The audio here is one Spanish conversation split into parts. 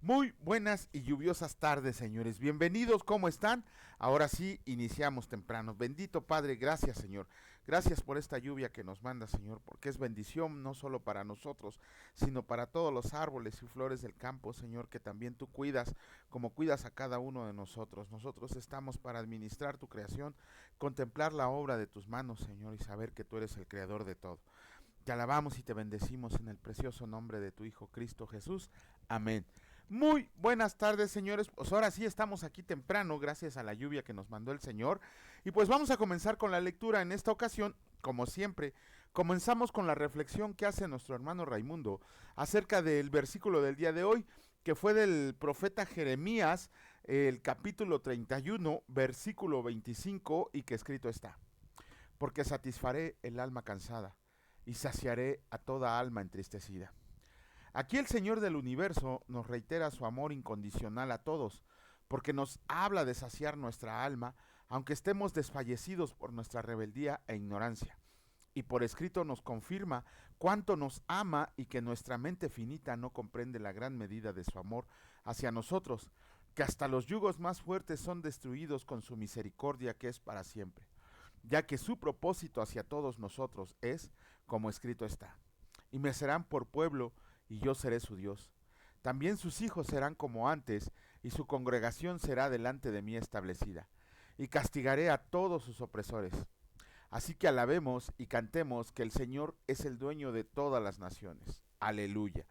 Muy buenas y lluviosas tardes, señores. Bienvenidos, ¿cómo están? Ahora sí, iniciamos temprano. Bendito Padre, gracias, Señor. Gracias por esta lluvia que nos manda, Señor, porque es bendición no solo para nosotros, sino para todos los árboles y flores del campo, Señor, que también tú cuidas, como cuidas a cada uno de nosotros. Nosotros estamos para administrar tu creación, contemplar la obra de tus manos, Señor, y saber que tú eres el creador de todo. Te alabamos y te bendecimos en el precioso nombre de tu Hijo Cristo Jesús. Amén. Muy buenas tardes, señores. Pues ahora sí estamos aquí temprano gracias a la lluvia que nos mandó el Señor. Y pues vamos a comenzar con la lectura en esta ocasión. Como siempre, comenzamos con la reflexión que hace nuestro hermano Raimundo acerca del versículo del día de hoy, que fue del profeta Jeremías, el capítulo 31, versículo 25, y que escrito está: porque satisfaré el alma cansada y saciaré a toda alma entristecida. Aquí el Señor del universo nos reitera su amor incondicional a todos, porque nos habla de saciar nuestra alma, aunque estemos desfallecidos por nuestra rebeldía e ignorancia. Y por escrito nos confirma cuánto nos ama y que nuestra mente finita no comprende la gran medida de su amor hacia nosotros, que hasta los yugos más fuertes son destruidos con su misericordia que es para siempre, ya que su propósito hacia todos nosotros es, como escrito está: y me serán por pueblo, y yo seré su Dios. También sus hijos serán como antes, y su congregación será delante de mí establecida. Y castigaré a todos sus opresores. Así que alabemos y cantemos que el Señor es el dueño de todas las naciones. Aleluya.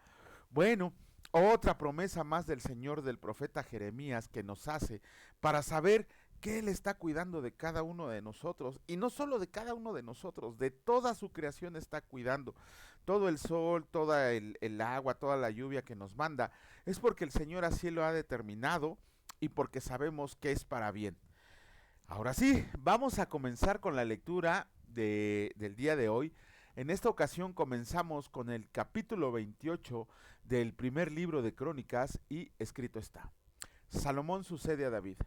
Bueno, otra promesa más del Señor del profeta Jeremías que nos hace para saber que Él está cuidando de cada uno de nosotros, y no solo de cada uno de nosotros, de toda su creación está cuidando. Todo el sol, toda el agua, toda la lluvia que nos manda, es porque el Señor así lo ha determinado y porque sabemos que es para bien. Ahora sí, vamos a comenzar con la lectura del día de hoy. En esta ocasión comenzamos con el capítulo 28 del primer libro de Crónicas, y escrito está: Salomón sucede a David.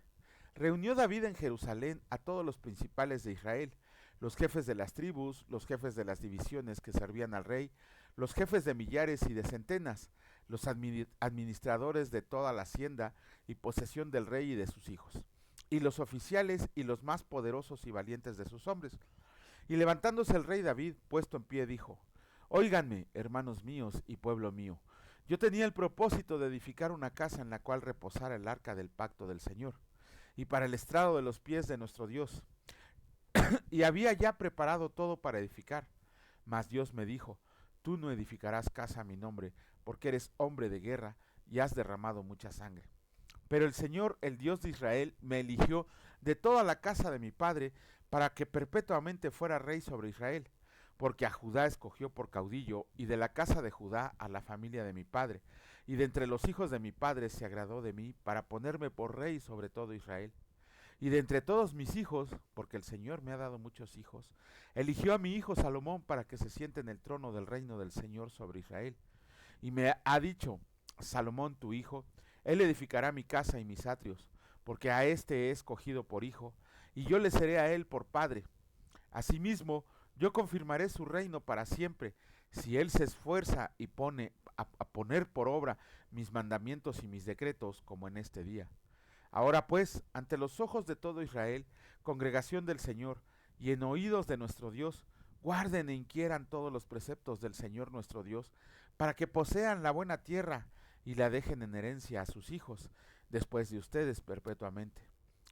Reunió David en Jerusalén a todos los principales de Israel, los jefes de las tribus, los jefes de las divisiones que servían al rey, los jefes de millares y de centenas, los administradores de toda la hacienda y posesión del rey y de sus hijos, y los oficiales y los más poderosos y valientes de sus hombres. Y levantándose el rey David, puesto en pie, dijo: Óiganme, hermanos míos y pueblo mío, yo tenía el propósito de edificar una casa en la cual reposara el arca del pacto del Señor, y para el estrado de los pies de nuestro Dios. Y había ya preparado todo para edificar. Mas Dios me dijo: Tú no edificarás casa a mi nombre, porque eres hombre de guerra y has derramado mucha sangre. Pero el Señor, el Dios de Israel, me eligió de toda la casa de mi padre para que perpetuamente fuera rey sobre Israel, porque a Judá escogió por caudillo, y de la casa de Judá a la familia de mi padre, y de entre los hijos de mi padre se agradó de mí para ponerme por rey sobre todo Israel. Y de entre todos mis hijos, porque el Señor me ha dado muchos hijos, eligió a mi hijo Salomón para que se siente en el trono del reino del Señor sobre Israel. Y me ha dicho: Salomón tu hijo, él edificará mi casa y mis atrios, porque a éste he escogido por hijo, y yo le seré a él por padre. Asimismo, yo confirmaré su reino para siempre, si él se esfuerza y pone a poner por obra mis mandamientos y mis decretos, como en este día. Ahora pues, ante los ojos de todo Israel, congregación del Señor, y en oídos de nuestro Dios, guarden e inquieran todos los preceptos del Señor nuestro Dios, para que posean la buena tierra y la dejen en herencia a sus hijos, después de ustedes perpetuamente.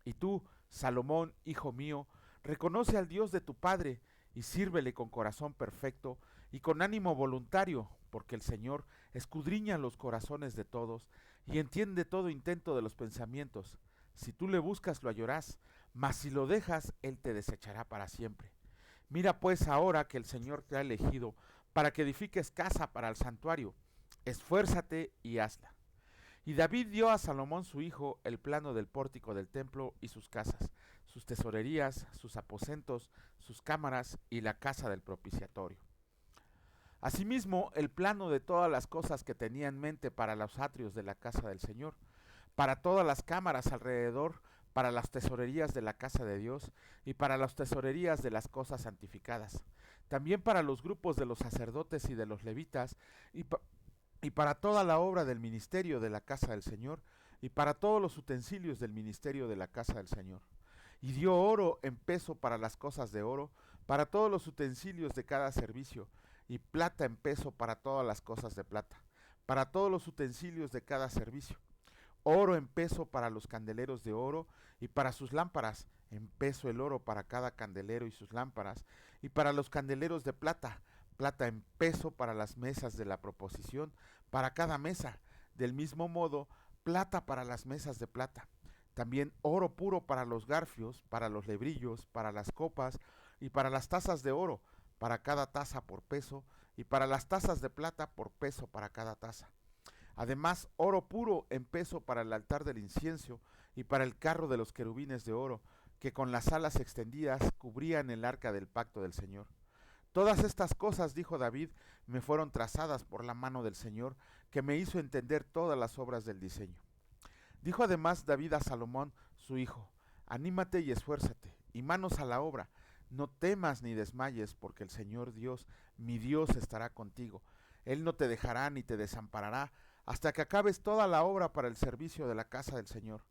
Y tú, Salomón, hijo mío, reconoce al Dios de tu Padre, y sírvele con corazón perfecto y con ánimo voluntario, porque el Señor escudriña los corazones de todos y entiende todo intento de los pensamientos. Si tú le buscas, lo hallarás, mas si lo dejas, él te desechará para siempre. Mira pues ahora que el Señor te ha elegido para que edifiques casa para el santuario. Esfuérzate y hazla. Y David dio a Salomón su hijo el plano del pórtico del templo y sus casas, sus tesorerías, sus aposentos, sus cámaras y la casa del propiciatorio. Asimismo, el plano de todas las cosas que tenía en mente para los atrios de la casa del Señor, para todas las cámaras alrededor, para las tesorerías de la casa de Dios y para las tesorerías de las cosas santificadas, también para los grupos de los sacerdotes y de los levitas, y y para toda la obra del ministerio de la casa del Señor, y para todos los utensilios del ministerio de la casa del Señor. Y dio oro en peso para las cosas de oro, para todos los utensilios de cada servicio, y plata en peso para todas las cosas de plata, para todos los utensilios de cada servicio. Oro en peso para los candeleros de oro, y para sus lámparas, en peso el oro para cada candelero y sus lámparas, y para los candeleros de plata, plata en peso para las mesas de la proposición, para cada mesa, del mismo modo, plata para las mesas de plata. También oro puro para los garfios, para los lebrillos, para las copas y para las tazas de oro, para cada taza por peso, y para las tazas de plata por peso para cada taza. Además, oro puro en peso para el altar del incienso y para el carro de los querubines de oro, que con las alas extendidas cubrían el arca del pacto del Señor. Todas estas cosas, dijo David, me fueron trazadas por la mano del Señor, que me hizo entender todas las obras del diseño. Dijo además David a Salomón, su hijo, anímate y esfuérzate, y manos a la obra, no temas ni desmayes, porque el Señor Dios, mi Dios, estará contigo. Él no te dejará ni te desamparará, hasta que acabes toda la obra para el servicio de la casa del Señor.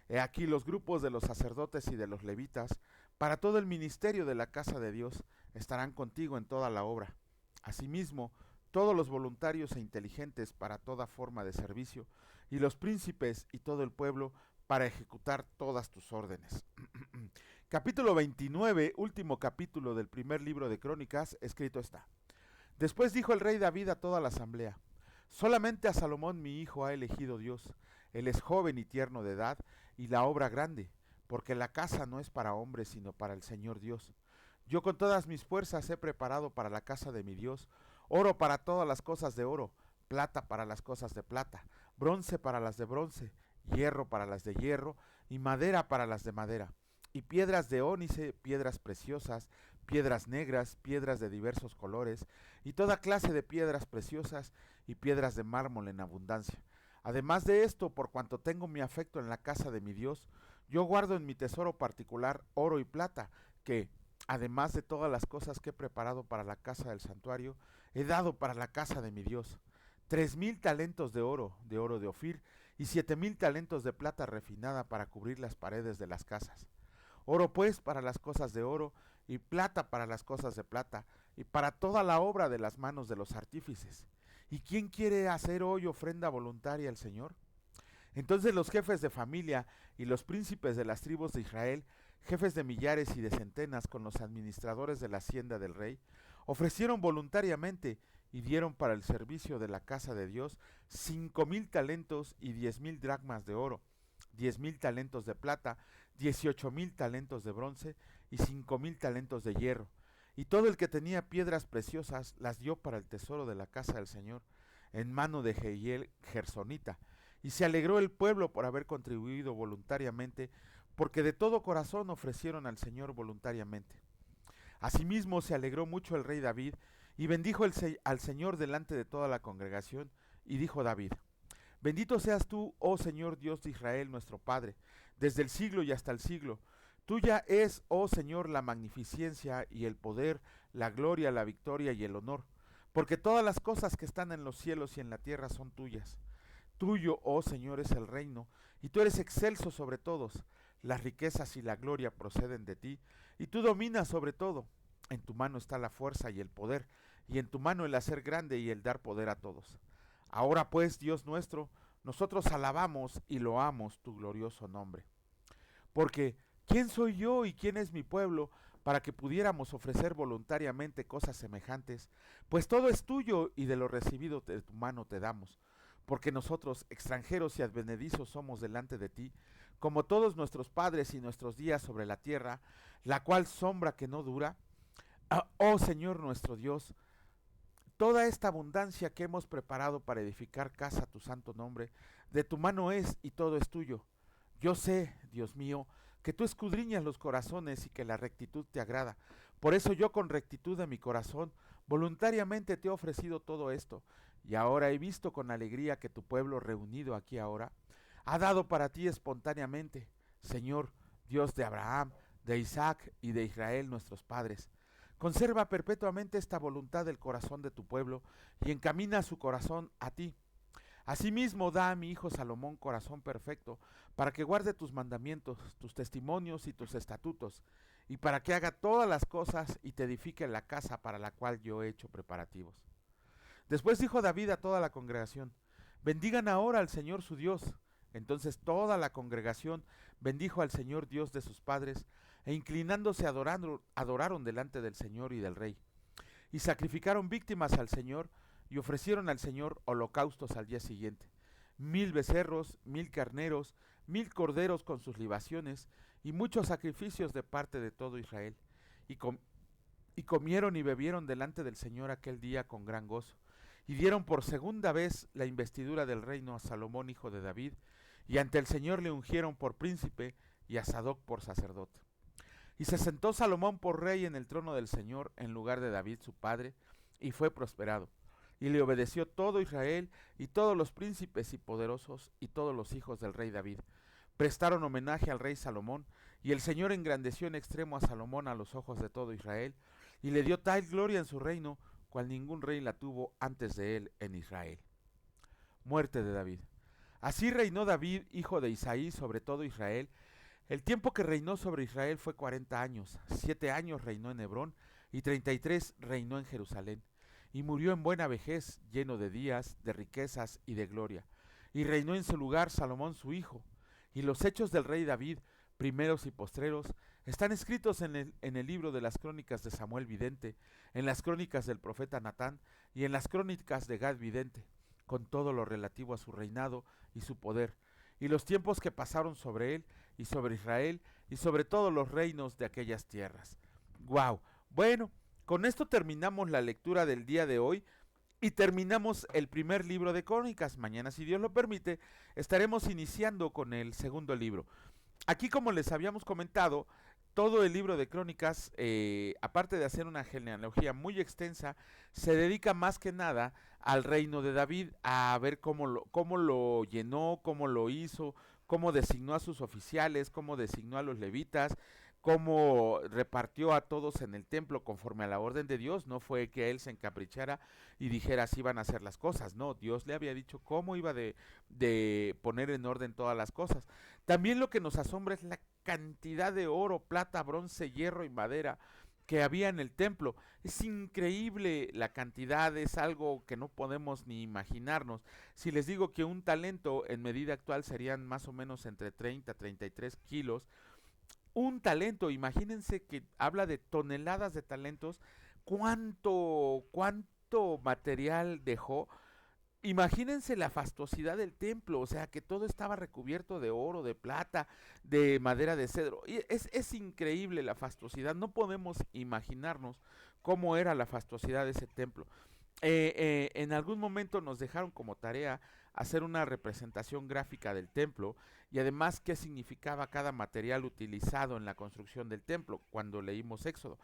He aquí los grupos de los sacerdotes y de los levitas, para todo el ministerio de la casa de Dios, estarán contigo en toda la obra. Asimismo, todos los voluntarios e inteligentes para toda forma de servicio, y los príncipes y todo el pueblo para ejecutar todas tus órdenes. Capítulo 29, último capítulo del primer libro de Crónicas, escrito está. Después dijo el rey David a toda la asamblea, solamente a Salomón mi hijo ha elegido Dios. Él es joven y tierno de edad, y la obra grande, porque la casa no es para hombres, sino para el Señor Dios. Yo con todas mis fuerzas he preparado para la casa de mi Dios, oro para todas las cosas de oro, plata para las cosas de plata, bronce para las de bronce, hierro para las de hierro, y madera para las de madera, y piedras de ónice, piedras preciosas, piedras negras, piedras de diversos colores, y toda clase de piedras preciosas, y piedras de mármol en abundancia. Además de esto, por cuanto tengo mi afecto en la casa de mi Dios, yo guardo en mi tesoro particular oro y plata, que, además de todas las cosas que he preparado para la casa del santuario, he dado para la casa de mi Dios. 3,000 talentos de oro de Ofir, y 7,000 talentos de plata refinada para cubrir las paredes de las casas. Oro pues para las cosas de oro, y plata para las cosas de plata, y para toda la obra de las manos de los artífices. ¿Y quién quiere hacer hoy ofrenda voluntaria al Señor? Entonces los jefes de familia y los príncipes de las tribus de Israel, jefes de millares y de centenas con los administradores de la hacienda del rey, ofrecieron voluntariamente y dieron para el servicio de la casa de Dios 5,000 talentos y 10,000 dracmas de oro, 10,000 talentos de plata, 18,000 talentos de bronce y 5,000 talentos de hierro. Y todo el que tenía piedras preciosas las dio para el tesoro de la casa del Señor, en mano de Jehiel Gersonita. Y se alegró el pueblo por haber contribuido voluntariamente, porque de todo corazón ofrecieron al Señor voluntariamente. Asimismo se alegró mucho el rey David, y bendijo al Señor delante de toda la congregación, y dijo David, bendito seas tú, oh Señor Dios de Israel nuestro Padre, desde el siglo y hasta el siglo. Tuya es, oh Señor, la magnificencia y el poder, la gloria, la victoria y el honor, porque todas las cosas que están en los cielos y en la tierra son tuyas. Tuyo, oh Señor, es el reino, y tú eres excelso sobre todos. Las riquezas y la gloria proceden de ti, y tú dominas sobre todo. En tu mano está la fuerza y el poder, y en tu mano el hacer grande y el dar poder a todos. Ahora pues, Dios nuestro, nosotros alabamos y loamos tu glorioso nombre. Porque, ¿quién soy yo y quién es mi pueblo para que pudiéramos ofrecer voluntariamente cosas semejantes? Pues todo es tuyo y de lo recibido de tu mano te damos. Porque nosotros, extranjeros y advenedizos, somos delante de ti, como todos nuestros padres y nuestros días sobre la tierra, la cual sombra que no dura. Oh Señor nuestro Dios, toda esta abundancia que hemos preparado para edificar casa a tu santo nombre, de tu mano es y todo es tuyo. Yo sé, Dios mío, que tú escudriñas los corazones y que la rectitud te agrada. Por eso yo con rectitud de mi corazón voluntariamente te he ofrecido todo esto, y ahora he visto con alegría que tu pueblo reunido aquí ahora ha dado para ti espontáneamente, Señor, Dios de Abraham, de Isaac y de Israel nuestros padres. Conserva perpetuamente esta voluntad del corazón de tu pueblo y encamina su corazón a ti, Asimismo, da a mi hijo Salomón corazón perfecto, para que guarde tus mandamientos, tus testimonios y tus estatutos, y para que haga todas las cosas y te edifique la casa para la cual yo he hecho preparativos. Después dijo David a toda la congregación: bendigan ahora al Señor su Dios. Entonces toda la congregación bendijo al Señor Dios de sus padres, e inclinándose adoraron delante del Señor y del rey. Y sacrificaron víctimas al Señor, y ofrecieron al Señor holocaustos al día siguiente: 1000 becerros, 1000 carneros, 1000 corderos con sus libaciones, y muchos sacrificios de parte de todo Israel. Y, y comieron y bebieron delante del Señor aquel día con gran gozo. Y dieron por segunda vez la investidura del reino a Salomón hijo de David, y ante el Señor le ungieron por príncipe, y a Sadoc por sacerdote. Y se sentó Salomón por rey en el trono del Señor en lugar de David su padre, y fue prosperado. Y le obedeció todo Israel, y todos los príncipes y poderosos, y todos los hijos del rey David. Prestaron homenaje al rey Salomón, y el Señor engrandeció en extremo a Salomón a los ojos de todo Israel, y le dio tal gloria en su reino, cual ningún rey la tuvo antes de él en Israel. Muerte de David. Así reinó David, hijo de Isaí, sobre todo Israel. El tiempo que reinó sobre Israel fue 40 años. 7 años reinó en Hebrón, y 33 reinó en Jerusalén. Y murió en buena vejez, lleno de días, de riquezas y de gloria. Y reinó en su lugar Salomón su hijo. Y los hechos del rey David, primeros y postreros, están escritos en el libro de las crónicas de Samuel vidente, en las crónicas del profeta Natán y en las crónicas de Gad vidente, con todo lo relativo a su reinado y su poder, y los tiempos que pasaron sobre él y sobre Israel y sobre todos los reinos de aquellas tierras. ¡Guau! Bueno, con esto terminamos la lectura del día de hoy y terminamos el primer libro de Crónicas. Mañana, si Dios lo permite, estaremos iniciando con el segundo libro. Aquí, como les habíamos comentado, todo el libro de Crónicas, aparte de hacer una genealogía muy extensa, se dedica más que nada al reino de David, a ver cómo lo llenó, cómo lo hizo, cómo designó a sus oficiales, cómo designó a los levitas, cómo repartió a todos en el templo conforme a la orden de Dios. No fue que él se encaprichara y dijera así van a hacer las cosas, no, Dios le había dicho cómo iba de poner en orden todas las cosas. También lo que nos asombra es la cantidad de oro, plata, bronce, hierro y madera que había en el templo. Es increíble la cantidad, es algo que no podemos ni imaginarnos. Si les digo que un talento en medida actual serían más o menos entre 30 a 33 kilos, un talento, imagínense que habla de toneladas de talentos, cuánto material dejó. Imagínense la fastuosidad del templo, o sea que todo estaba recubierto de oro, de plata, de madera de cedro. Y es increíble la fastuosidad, no podemos imaginarnos cómo era la fastuosidad de ese templo. En algún momento nos dejaron como tarea hacer una representación gráfica del templo y además qué significaba cada material utilizado en la construcción del templo cuando leímos Éxodo.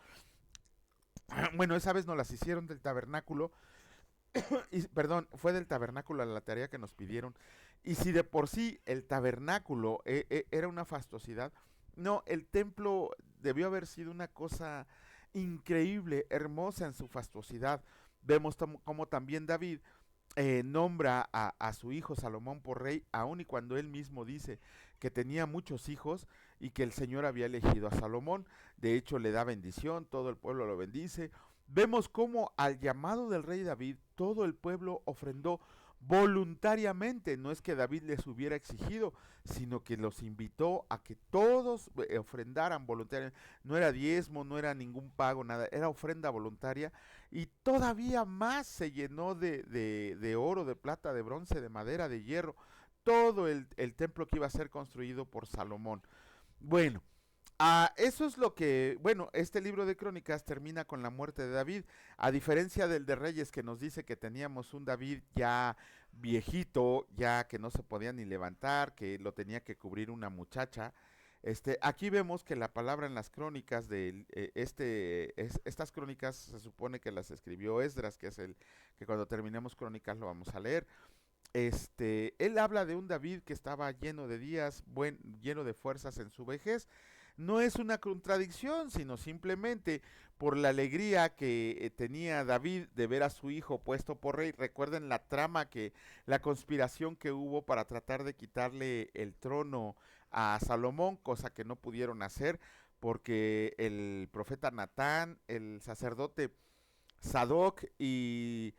Bueno, esa vez nos las hicieron del tabernáculo. Y, perdón, fue del tabernáculo la tarea que nos pidieron. Y si de por sí el tabernáculo era una fastuosidad, no, el templo debió haber sido una cosa increíble, hermosa en su fastuosidad. Vemos como también David nombra a su hijo Salomón por rey, aun y cuando él mismo dice que tenía muchos hijos y que el Señor había elegido a Salomón. De hecho, le da bendición, todo el pueblo lo bendice. Vemos cómo al llamado del rey David, todo el pueblo ofrendó voluntariamente. No es que David les hubiera exigido, sino que los invitó a que todos ofrendaran voluntariamente. No era diezmo, no era ningún pago, nada, era ofrenda voluntaria. Y todavía más se llenó de oro, de plata, de bronce, de madera, de hierro, todo el templo que iba a ser construido por Salomón. Bueno, eso es lo que, bueno, este libro de Crónicas termina con la muerte de David, a diferencia del de Reyes que nos dice que teníamos un David ya viejito, ya que no se podía ni levantar, que lo tenía que cubrir una muchacha. Aquí vemos que la palabra en las crónicas de estas crónicas se supone que las escribió Esdras, que es el que cuando terminemos Crónicas lo vamos a leer. Él habla de un David que estaba lleno de días, lleno de fuerzas en su vejez. no es una contradicción, sino simplemente por la alegría que tenía David de ver a su hijo puesto por rey. Recuerden la trama la conspiración que hubo para tratar de quitarle el trono a Salomón, cosa que no pudieron hacer porque el profeta Natán, el sacerdote Sadoc y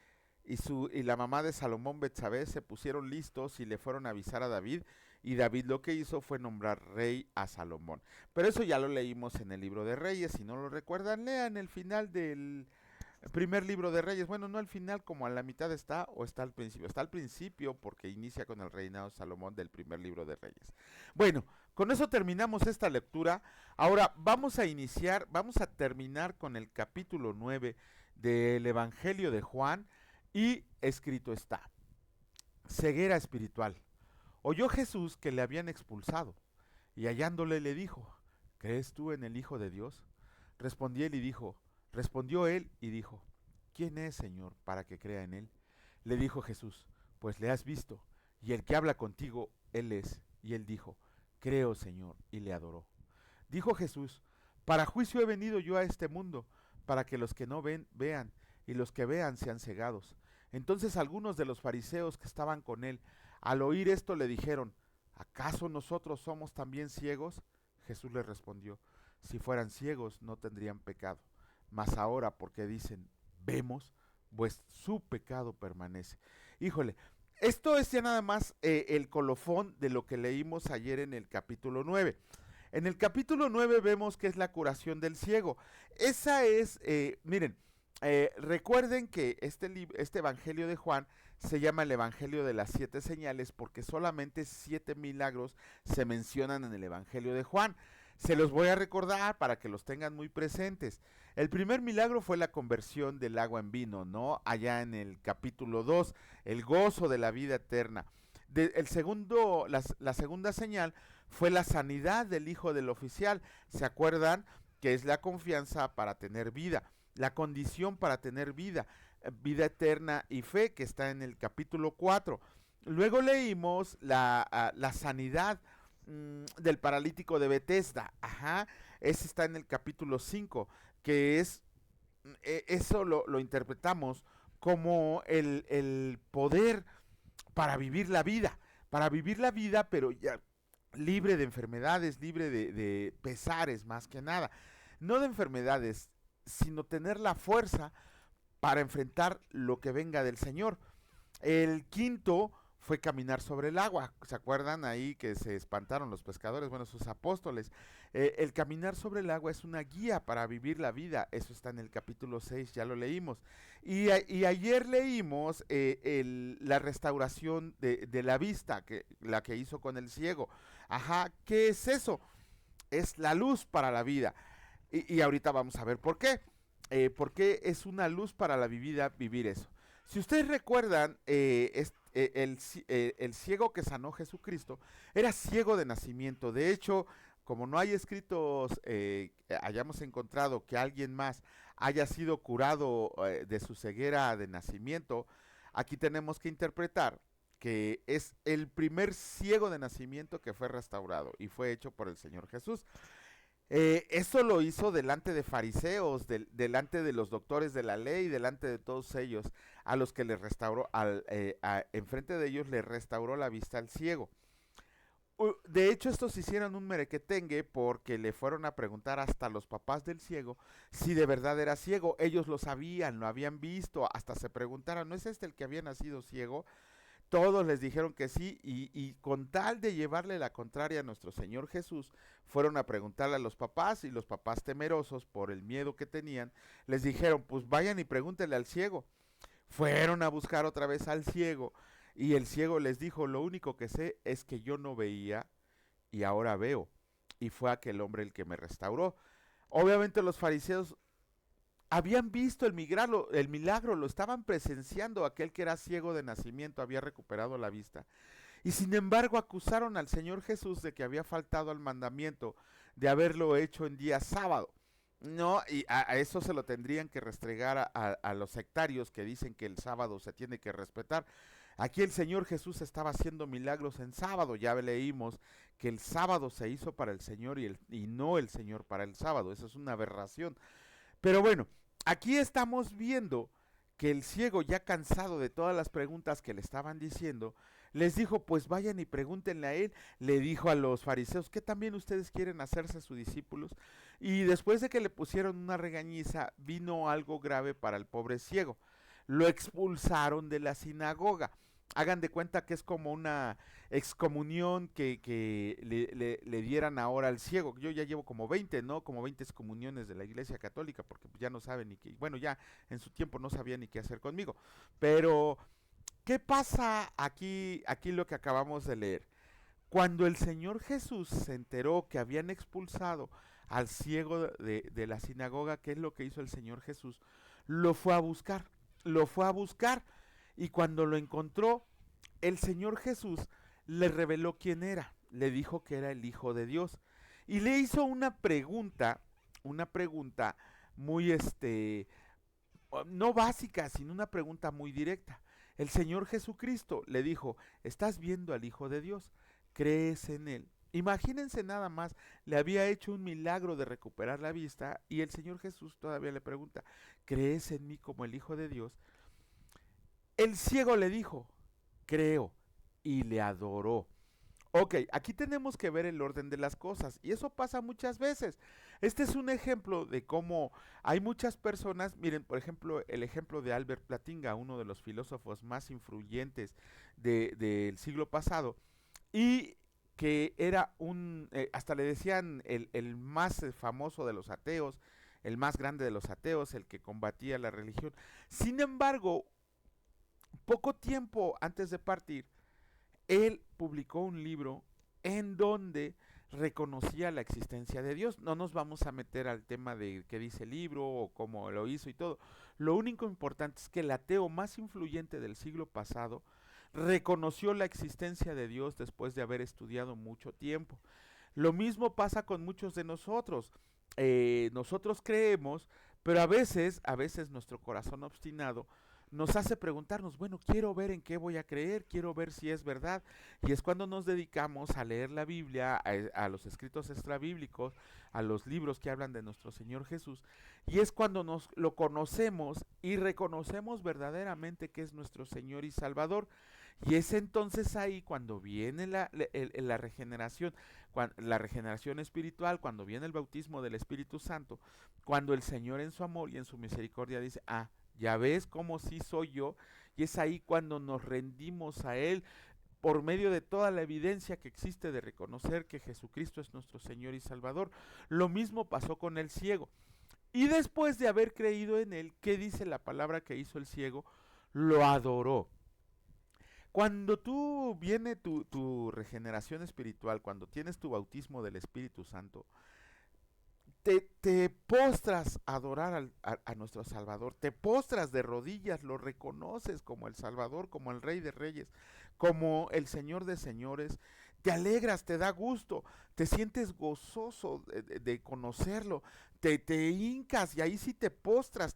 la mamá de Salomón, Betsabé, se pusieron listos y le fueron a avisar a David, y David lo que hizo fue nombrar rey a Salomón. Pero eso ya lo leímos en el libro de Reyes. Si no lo recuerdan, lean el final del primer libro de Reyes. Bueno, no al final, como a la mitad está, o está al principio. Está al principio porque inicia con el reinado de Salomón del primer libro de Reyes. Bueno, con eso terminamos esta lectura. Ahora vamos a terminar con el capítulo 9 del Evangelio de Juan, y escrito está: ceguera espiritual. Oyó Jesús que le habían expulsado, y hallándole le dijo: ¿crees tú en el Hijo de Dios? Respondió él y dijo: ¿quién es, Señor, para que crea en él? Le dijo Jesús: pues le has visto, y el que habla contigo, él es. Y él dijo: creo, Señor, y le adoró. Dijo Jesús: para juicio he venido yo a este mundo, para que los que no ven, vean, y los que vean sean cegados. Entonces algunos de los fariseos que estaban con él, al oír esto, le dijeron: ¿acaso nosotros somos también ciegos? Jesús les respondió: si fueran ciegos no tendrían pecado, mas ahora porque dicen vemos, pues su pecado permanece. Híjole, esto es ya nada más el colofón de lo que leímos ayer en el capítulo 9. En el capítulo 9 vemos que es la curación del ciego. Esa es, miren, recuerden que este Evangelio de Juan se llama el Evangelio de las 7 señales porque solamente 7 milagros se mencionan en el Evangelio de Juan. Se los voy a recordar para que los tengan muy presentes. El primer milagro fue la conversión del agua en vino, ¿no? Allá en el capítulo 2, el gozo de la vida eterna. La segunda señal fue la sanidad del hijo del oficial. ¿Se acuerdan? Que es la confianza para tener vida, la condición para tener vida, vida eterna y fe, que está en el capítulo 4. Luego leímos la sanidad del paralítico de Betesda. Ajá, ese está en el capítulo 5, que es, eso lo interpretamos como el poder para vivir la vida, pero ya libre de enfermedades, libre de pesares más que nada. No de enfermedades, sino tener la fuerza para enfrentar lo que venga del Señor. El quinto fue caminar sobre el agua. ¿Se acuerdan ahí que se espantaron los pescadores? Bueno, sus apóstoles. El caminar sobre el agua es una guía para vivir la vida. Eso está en el capítulo 6, ya lo leímos. Y ayer leímos la restauración de la vista, la que hizo con el ciego. Ajá, ¿qué es eso? Es la luz para la vida. Y ahorita vamos a ver por qué. ¿Por qué es una luz para la vida vivir eso? Si ustedes recuerdan, el ciego que sanó Jesucristo era ciego de nacimiento. De hecho, como no hay escritos, hayamos encontrado que alguien más haya sido curado de su ceguera de nacimiento, aquí tenemos que interpretar que es el primer ciego de nacimiento que fue restaurado y fue hecho por el Señor Jesús. Eso lo hizo delante de fariseos, delante de los doctores de la ley, delante de todos ellos, a los que les restauró, enfrente de ellos le restauró la vista al ciego. De hecho, estos hicieron un merequetengue porque le fueron a preguntar hasta los papás del ciego si de verdad era ciego. Ellos lo sabían, lo habían visto, hasta se preguntaron: ¿no es este el que había nacido ciego? Todos les dijeron que sí, y con tal de llevarle la contraria a nuestro Señor Jesús, fueron a preguntarle a los papás, y los papás, temerosos por el miedo que tenían, les dijeron: pues vayan y pregúntenle al ciego. Fueron a buscar otra vez al ciego, y el ciego les dijo: lo único que sé es que yo no veía y ahora veo, y fue aquel hombre el que me restauró. Obviamente los fariseos habían visto el milagro, lo estaban presenciando. Aquel que era ciego de nacimiento había recuperado la vista. Y sin embargo acusaron al Señor Jesús de que había faltado al mandamiento de haberlo hecho en día sábado. No, y a eso se lo tendrían que restregar a los sectarios que dicen que el sábado se tiene que respetar. Aquí el Señor Jesús estaba haciendo milagros en sábado. Ya leímos que el sábado se hizo para el Señor y no el Señor para el sábado. Eso es una aberración. Pero bueno, aquí estamos viendo que el ciego, ya cansado de todas las preguntas que le estaban diciendo, les dijo, pues vayan y pregúntenle a él. Le dijo a los fariseos, ¿qué también ustedes quieren hacerse sus discípulos? Y después de que le pusieron una regañiza, vino algo grave para el pobre ciego. Lo expulsaron de la sinagoga. Hagan de cuenta que es como una excomunión que le dieran ahora al ciego. Yo ya llevo como 20, ¿no? Como 20 excomuniones de la Iglesia Católica, porque ya no saben ni qué, bueno, ya en su tiempo no sabía ni qué hacer conmigo. Pero, ¿qué pasa aquí, aquí lo que acabamos de leer? Cuando el Señor Jesús se enteró que habían expulsado al ciego de la sinagoga, ¿qué es lo que hizo el Señor Jesús? Lo fue a buscar, lo fue a buscar, y cuando lo encontró, el Señor Jesús le reveló quién era, le dijo que era el Hijo de Dios, y le hizo una pregunta muy, no básica, sino una pregunta muy directa. El Señor Jesucristo le dijo, ¿estás viendo al Hijo de Dios? ¿Crees en Él? Imagínense nada más, le había hecho un milagro de recuperar la vista y el Señor Jesús todavía le pregunta, ¿crees en mí como el Hijo de Dios? El ciego le dijo, creo, y le adoró. Ok, aquí tenemos que ver el orden de las cosas y eso pasa muchas veces. Este es un ejemplo de cómo hay muchas personas, miren, por ejemplo, el ejemplo de Albert Platinga, uno de los filósofos más influyentes del siglo pasado, y que era hasta le decían el más famoso de los ateos, el más grande de los ateos, el que combatía la religión. Sin embargo, poco tiempo antes de partir, él publicó un libro en donde reconocía la existencia de Dios. No nos vamos a meter al tema de qué dice el libro o cómo lo hizo y todo. Lo único importante es que el ateo más influyente del siglo pasado reconoció la existencia de Dios después de haber estudiado mucho tiempo. Lo mismo pasa con muchos de nosotros. Nosotros creemos, pero a veces nuestro corazón obstinado nos hace preguntarnos, bueno, quiero ver en qué voy a creer, quiero ver si es verdad. Y es cuando nos dedicamos a leer la Biblia, a los escritos extrabíblicos, a los libros que hablan de nuestro Señor Jesús. Y es cuando nos lo conocemos y reconocemos verdaderamente que es nuestro Señor y Salvador. Y es entonces ahí cuando viene la regeneración, la regeneración espiritual, cuando viene el bautismo del Espíritu Santo, cuando el Señor en su amor y en su misericordia dice, ah, ya ves cómo sí soy yo, y es ahí cuando nos rendimos a Él por medio de toda la evidencia que existe de reconocer que Jesucristo es nuestro Señor y Salvador. Lo mismo pasó con el ciego. Y después de haber creído en Él, ¿qué dice la palabra que hizo el ciego? Lo adoró. Cuando tú viene tu regeneración espiritual, cuando tienes tu bautismo del Espíritu Santo, te postras a adorar a nuestro Salvador, te postras de rodillas, lo reconoces como el Salvador, como el Rey de Reyes, como el Señor de Señores, te alegras, te da gusto, te sientes gozoso de conocerlo, te hincas y ahí sí te postras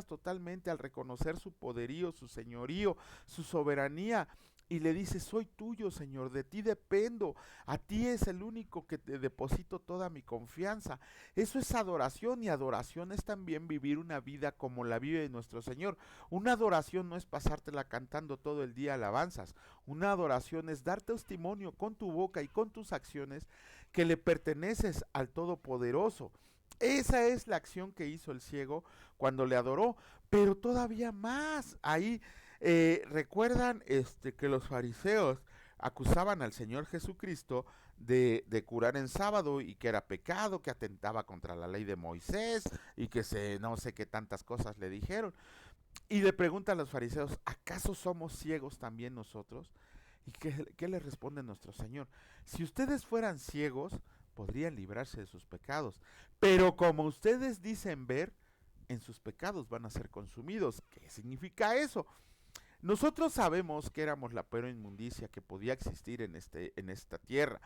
totalmente al reconocer su poderío, su señorío, su soberanía. Y le dices, soy tuyo, Señor, de ti dependo, a ti es el único que te deposito toda mi confianza. Eso es adoración y adoración es también vivir una vida como la vive nuestro Señor. Una adoración no es pasártela cantando todo el día alabanzas. Una adoración es dar testimonio con tu boca y con tus acciones que le perteneces al Todopoderoso. Esa es la acción que hizo el ciego cuando le adoró, pero todavía más. Ahí recuerdan que los fariseos acusaban al Señor Jesucristo de curar en sábado y que era pecado, que atentaba contra la ley de Moisés y que no sé qué tantas cosas le dijeron. Y le preguntan a los fariseos, ¿acaso somos ciegos también nosotros? ¿Y qué le responde nuestro Señor? Si ustedes fueran ciegos, podrían librarse de sus pecados. Pero como ustedes dicen ver, en sus pecados van a ser consumidos. ¿Qué significa eso? Nosotros sabemos que éramos la peor inmundicia que podía existir en esta tierra.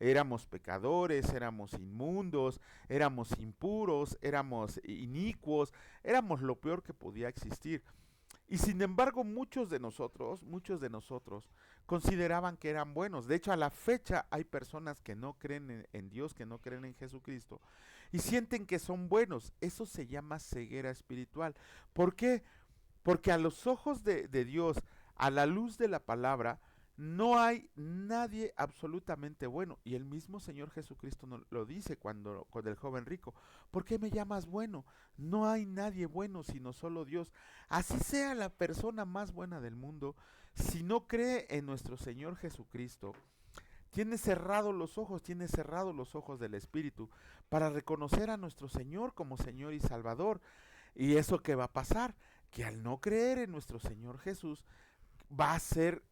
éramos pecadores, éramos inmundos, éramos impuros, éramos inicuos, éramos lo peor que podía existir. Y sin embargo, muchos de nosotros consideraban que eran buenos. De hecho, a la fecha hay personas que no creen en Dios, que no creen en Jesucristo, y sienten que son buenos. Eso se llama ceguera espiritual. ¿Por qué? Porque a los ojos de Dios, a la luz de la palabra, no hay nadie absolutamente bueno. Y el mismo Señor Jesucristo lo dice cuando con el joven rico. ¿Por qué me llamas bueno? No hay nadie bueno sino solo Dios. Así sea la persona más buena del mundo, si no cree en nuestro Señor Jesucristo, tiene cerrados los ojos del Espíritu para reconocer a nuestro Señor como Señor y Salvador. ¿Y eso qué va a pasar? Que al no creer en nuestro Señor Jesús, va a ser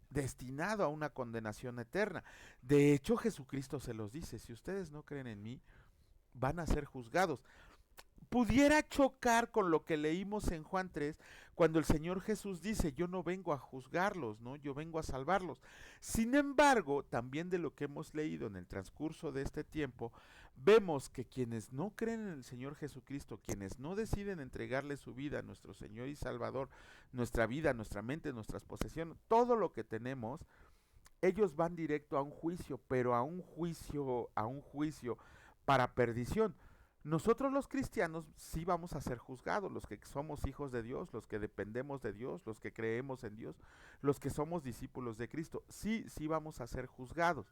destinado a una condenación eterna. De hecho, Jesucristo se los dice: si ustedes no creen en mí, van a ser juzgados. Pudiera chocar con lo que leímos en Juan 3, cuando el Señor Jesús dice: yo no vengo a juzgarlos, ¿no? Yo vengo a salvarlos. Sin embargo, también de lo que hemos leído en el transcurso de este tiempo, vemos que quienes no creen en el Señor Jesucristo, quienes no deciden entregarle su vida a nuestro Señor y Salvador, nuestra vida, nuestra mente, nuestras posesiones, todo lo que tenemos, ellos van directo a un juicio, pero a un juicio para perdición. Nosotros los cristianos sí vamos a ser juzgados, los que somos hijos de Dios, los que dependemos de Dios, los que creemos en Dios, los que somos discípulos de Cristo, sí vamos a ser juzgados.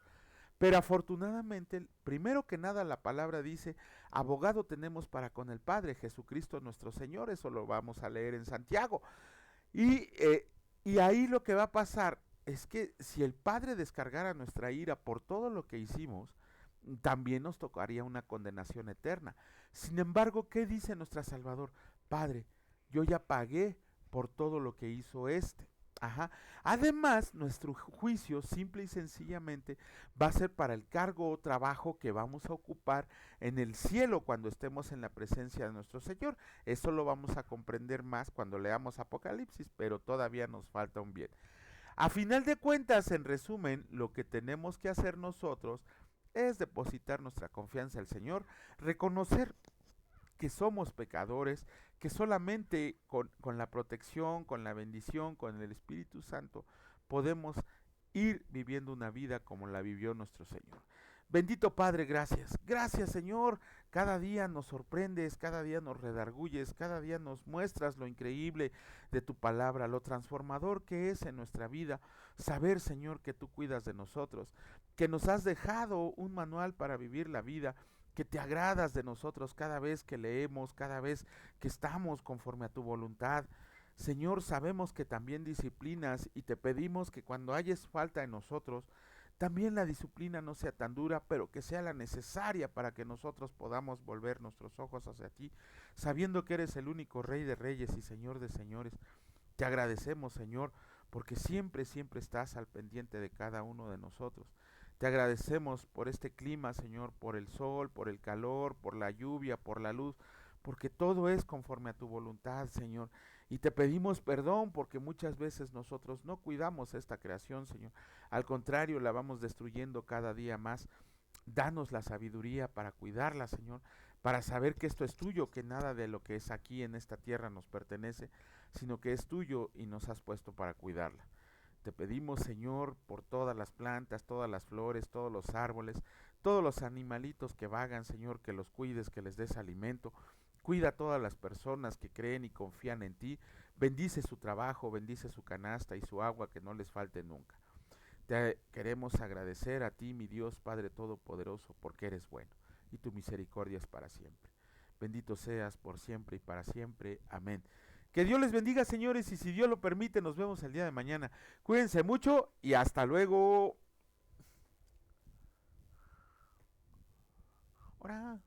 Pero afortunadamente, primero que nada, la palabra dice: abogado tenemos para con el Padre, Jesucristo nuestro Señor. Eso lo vamos a leer en Santiago. Y ahí lo que va a pasar es que si el Padre descargara nuestra ira por todo lo que hicimos, también nos tocaría una condenación eterna. Sin embargo, ¿qué dice nuestro Salvador? Padre, yo ya pagué por todo lo que hizo este. Ajá. Además, nuestro juicio simple y sencillamente va a ser para el cargo o trabajo que vamos a ocupar en el cielo cuando estemos en la presencia de nuestro Señor. Eso lo vamos a comprender más cuando leamos Apocalipsis, pero todavía nos falta un bien. A final de cuentas, en resumen, lo que tenemos que hacer nosotros es depositar nuestra confianza al Señor, reconocer que somos pecadores, que solamente con la protección, con la bendición, con el Espíritu Santo, podemos ir viviendo una vida como la vivió nuestro Señor. Bendito Padre, gracias. Gracias, Señor. Cada día nos sorprendes, cada día nos redarguyes, cada día nos muestras lo increíble de tu palabra, lo transformador que es en nuestra vida. Saber, Señor, que tú cuidas de nosotros, que nos has dejado un manual para vivir la vida, que te agradas de nosotros cada vez que leemos, cada vez que estamos conforme a tu voluntad. Señor, sabemos que también disciplinas y te pedimos que cuando hayas falta en nosotros, también la disciplina no sea tan dura, pero que sea la necesaria para que nosotros podamos volver nuestros ojos hacia ti, sabiendo que eres el único Rey de Reyes y Señor de Señores. Te agradecemos, Señor, porque siempre estás al pendiente de cada uno de nosotros. Te agradecemos por este clima, Señor, por el sol, por el calor, por la lluvia, por la luz, porque todo es conforme a tu voluntad, Señor. Y te pedimos perdón porque muchas veces nosotros no cuidamos esta creación, Señor. Al contrario, la vamos destruyendo cada día más. Danos la sabiduría para cuidarla, Señor, para saber que esto es tuyo, que nada de lo que es aquí en esta tierra nos pertenece, sino que es tuyo y nos has puesto para cuidarla. Te pedimos, Señor, por todas las plantas, todas las flores, todos los árboles, todos los animalitos que vagan, Señor, que los cuides, que les des alimento. Cuida a todas las personas que creen y confían en ti. Bendice su trabajo, bendice su canasta y su agua, que no les falte nunca. Te queremos agradecer a ti, mi Dios, Padre Todopoderoso, porque eres bueno y tu misericordia es para siempre. Bendito seas por siempre y para siempre. Amén. Que Dios les bendiga, señores, y si Dios lo permite, nos vemos el día de mañana. Cuídense mucho y hasta luego. Hola.